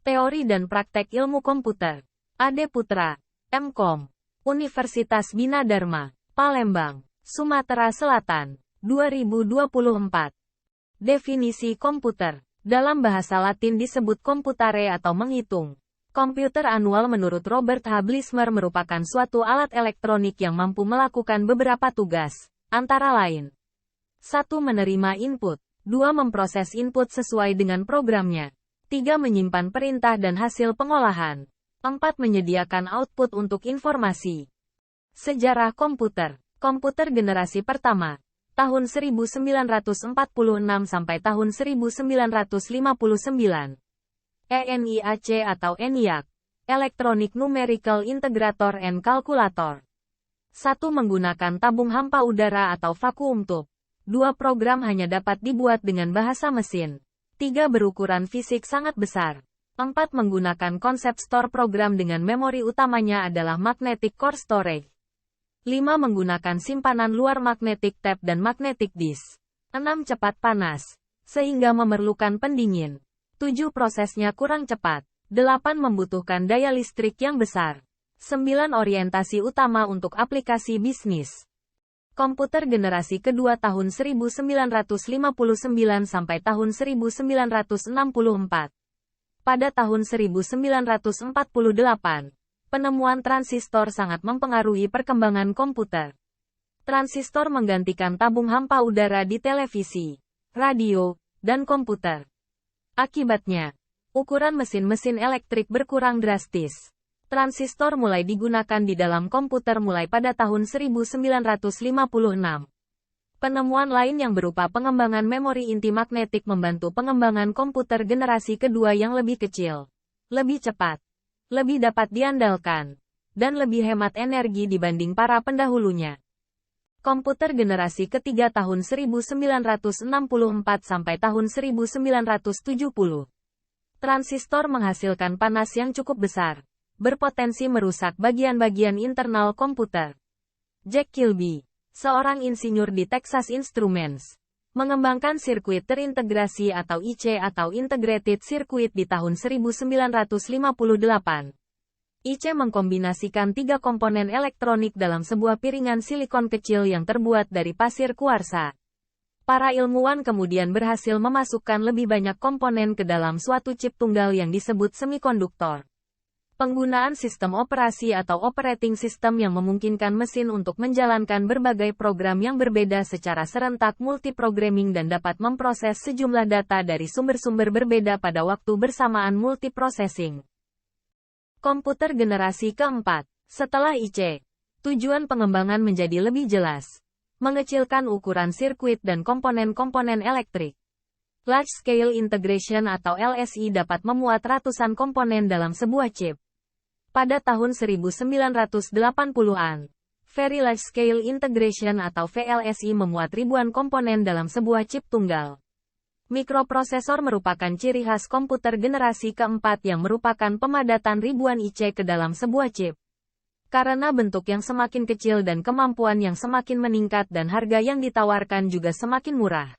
Teori dan Praktek Ilmu Komputer. Ade Putra, M.Com. Universitas Bina Dharma, Palembang, Sumatera Selatan, 2024. Definisi komputer. Dalam bahasa Latin disebut computare atau menghitung. Komputer annual menurut Robert H. Blismer merupakan suatu alat elektronik yang mampu melakukan beberapa tugas, antara lain 1. Menerima input, 2. Memproses input sesuai dengan programnya, 3. Menyimpan perintah dan hasil pengolahan, 4. Menyediakan output untuk informasi. Sejarah komputer. Komputer generasi pertama, tahun 1946 sampai tahun 1959. ENIAC atau ENIAC, Electronic Numerical Integrator and Calculator. 1. Menggunakan tabung hampa udara atau vacuum tube. 2. Program hanya dapat dibuat dengan bahasa mesin. 3. Berukuran fisik sangat besar. 4. Menggunakan konsep store program dengan memori utamanya adalah magnetic core storage. 5. Menggunakan simpanan luar magnetic tape dan magnetic disk. 6. Cepat panas, sehingga memerlukan pendingin. 7. Prosesnya kurang cepat. 8. Membutuhkan daya listrik yang besar. 9. Orientasi utama untuk aplikasi bisnis. Komputer generasi kedua tahun 1959 sampai tahun 1964. Pada tahun 1948, penemuan transistor sangat mempengaruhi perkembangan komputer. Transistor menggantikan tabung hampa udara di televisi, radio, dan komputer. Akibatnya, ukuran mesin-mesin elektrik berkurang drastis. Transistor mulai digunakan di dalam komputer mulai pada tahun 1956. Penemuan lain yang berupa pengembangan memori inti magnetik membantu pengembangan komputer generasi kedua yang lebih kecil, lebih cepat, lebih dapat diandalkan, dan lebih hemat energi dibanding para pendahulunya. Komputer generasi ketiga tahun 1964 sampai tahun 1970. Transistor menghasilkan panas yang cukup besar, berpotensi merusak bagian-bagian internal komputer. Jack Kilby, seorang insinyur di Texas Instruments, mengembangkan sirkuit terintegrasi atau IC atau Integrated Circuit di tahun 1958. IC mengkombinasikan 3 komponen elektronik dalam sebuah piringan silikon kecil yang terbuat dari pasir kuarsa. Para ilmuwan kemudian berhasil memasukkan lebih banyak komponen ke dalam suatu chip tunggal yang disebut semikonduktor. Penggunaan sistem operasi atau operating system yang memungkinkan mesin untuk menjalankan berbagai program yang berbeda secara serentak multiprogramming dan dapat memproses sejumlah data dari sumber-sumber berbeda pada waktu bersamaan multiprocessing. Komputer generasi keempat. Setelah IC, tujuan pengembangan menjadi lebih jelas. Mengecilkan ukuran sirkuit dan komponen-komponen elektrik. Large Scale Integration atau LSI dapat memuat ratusan komponen dalam sebuah chip. Pada tahun 1980-an, Very Large Scale Integration atau VLSI memuat ribuan komponen dalam sebuah chip tunggal. Mikroprosesor merupakan ciri khas komputer generasi keempat yang merupakan pemadatan ribuan IC ke dalam sebuah chip. Karena bentuk yang semakin kecil dan kemampuan yang semakin meningkat dan harga yang ditawarkan juga semakin murah.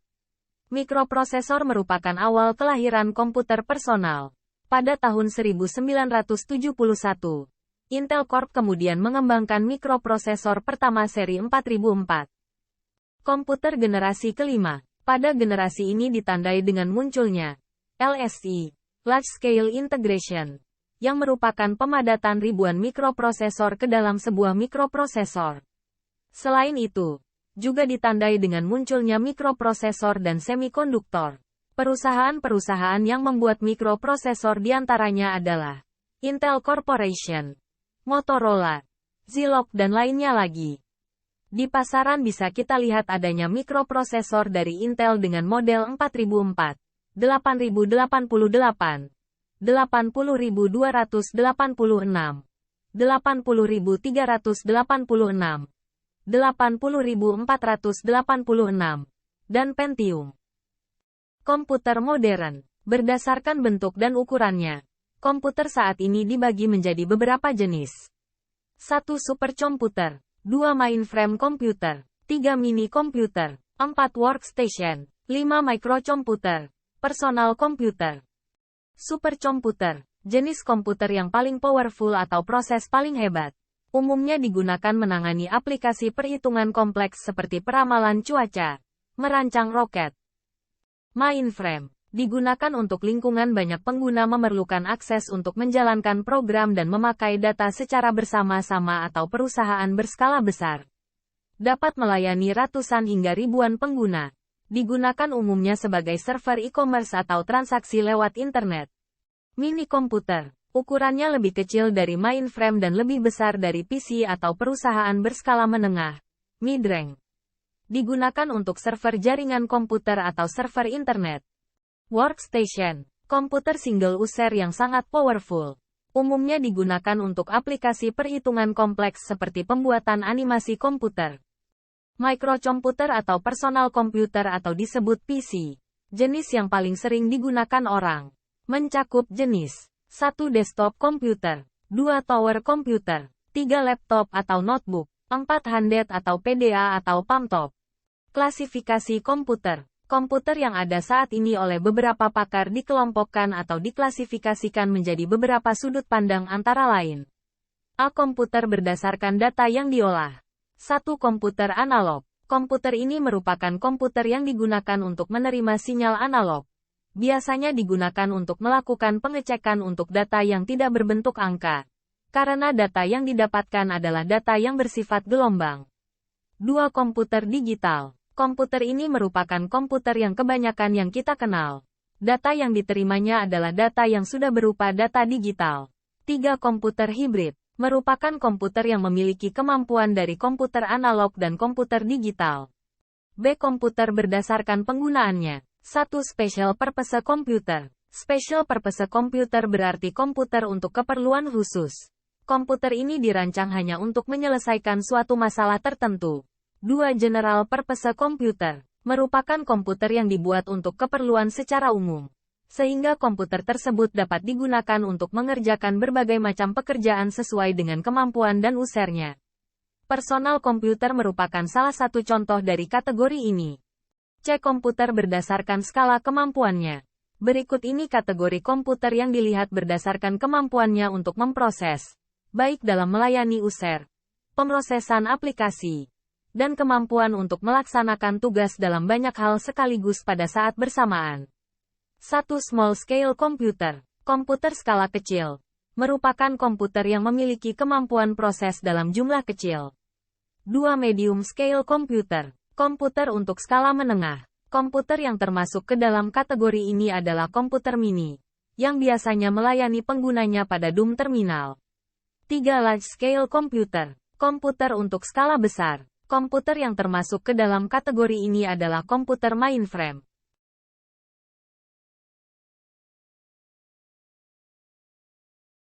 Mikroprosesor merupakan awal kelahiran komputer personal. Pada tahun 1971, Intel Corp kemudian mengembangkan mikroprosesor pertama seri 4004. Komputer generasi kelima. Pada generasi ini ditandai dengan munculnya LSI, Large Scale Integration, yang merupakan pemadatan ribuan mikroprosesor ke dalam sebuah mikroprosesor. Selain itu, juga ditandai dengan munculnya mikroprosesor dan semikonduktor. Perusahaan-perusahaan yang membuat mikroprosesor diantaranya adalah Intel Corporation, Motorola, Zilog dan lainnya lagi. Di pasaran bisa kita lihat adanya mikroprosesor dari Intel dengan model 4004, 8088, 80286, 80386, 80486, dan Pentium. Komputer modern. Berdasarkan bentuk dan ukurannya, komputer saat ini dibagi menjadi beberapa jenis. 1. Supercomputer, 2. Mainframe komputer, 3. Mini komputer, 4. Workstation, 5. Microcomputer, personal komputer. Supercomputer. Jenis komputer yang paling powerful atau proses paling hebat. Umumnya digunakan menangani aplikasi perhitungan kompleks seperti peramalan cuaca, merancang roket. Mainframe digunakan untuk lingkungan banyak pengguna memerlukan akses untuk menjalankan program dan memakai data secara bersama-sama atau perusahaan berskala besar. Dapat melayani ratusan hingga ribuan pengguna. Digunakan umumnya sebagai server e-commerce atau transaksi lewat internet. Mini komputer, ukurannya lebih kecil dari mainframe dan lebih besar dari PC atau perusahaan berskala menengah, mid-range. Digunakan untuk server jaringan komputer atau server internet. Workstation, komputer single user yang sangat powerful. Umumnya digunakan untuk aplikasi perhitungan kompleks seperti pembuatan animasi komputer. Microcomputer atau personal computer atau disebut PC. Jenis yang paling sering digunakan orang. Mencakup jenis 1 desktop komputer, 2 tower komputer, 3 laptop atau notebook, 4 handheld atau PDA atau palmtop. Klasifikasi komputer. Komputer yang ada saat ini oleh beberapa pakar dikelompokkan atau diklasifikasikan menjadi beberapa sudut pandang antara lain. A. Komputer berdasarkan data yang diolah. 1. Komputer analog. Komputer ini merupakan komputer yang digunakan untuk menerima sinyal analog. Biasanya digunakan untuk melakukan pengecekan untuk data yang tidak berbentuk angka. Karena data yang didapatkan adalah data yang bersifat gelombang. 2. Komputer digital. Komputer ini merupakan komputer yang kebanyakan yang kita kenal. Data yang diterimanya adalah data yang sudah berupa data digital. 3. Komputer hibrid. Merupakan komputer yang memiliki kemampuan dari komputer analog dan komputer digital. B. Komputer berdasarkan penggunaannya. 1. Special Purpose Computer. Special Purpose Computer berarti komputer untuk keperluan khusus. Komputer ini dirancang hanya untuk menyelesaikan suatu masalah tertentu. 2. General Purpose Computer. Merupakan komputer yang dibuat untuk keperluan secara umum. Sehingga komputer tersebut dapat digunakan untuk mengerjakan berbagai macam pekerjaan sesuai dengan kemampuan dan usernya. Personal komputer merupakan salah satu contoh dari kategori ini. C. Komputer berdasarkan skala kemampuannya. Berikut ini kategori komputer yang dilihat berdasarkan kemampuannya untuk memproses, baik dalam melayani user, pemrosesan aplikasi, dan kemampuan untuk melaksanakan tugas dalam banyak hal sekaligus pada saat bersamaan. 1. Small Scale Computer. Komputer skala kecil. Merupakan komputer yang memiliki kemampuan proses dalam jumlah kecil. 2. Medium Scale Computer. Komputer untuk skala menengah. Komputer yang termasuk ke dalam kategori ini adalah komputer mini, yang biasanya melayani penggunanya pada DOM terminal. 3. Large Scale Computer. Komputer untuk skala besar. Komputer yang termasuk ke dalam kategori ini adalah komputer mainframe,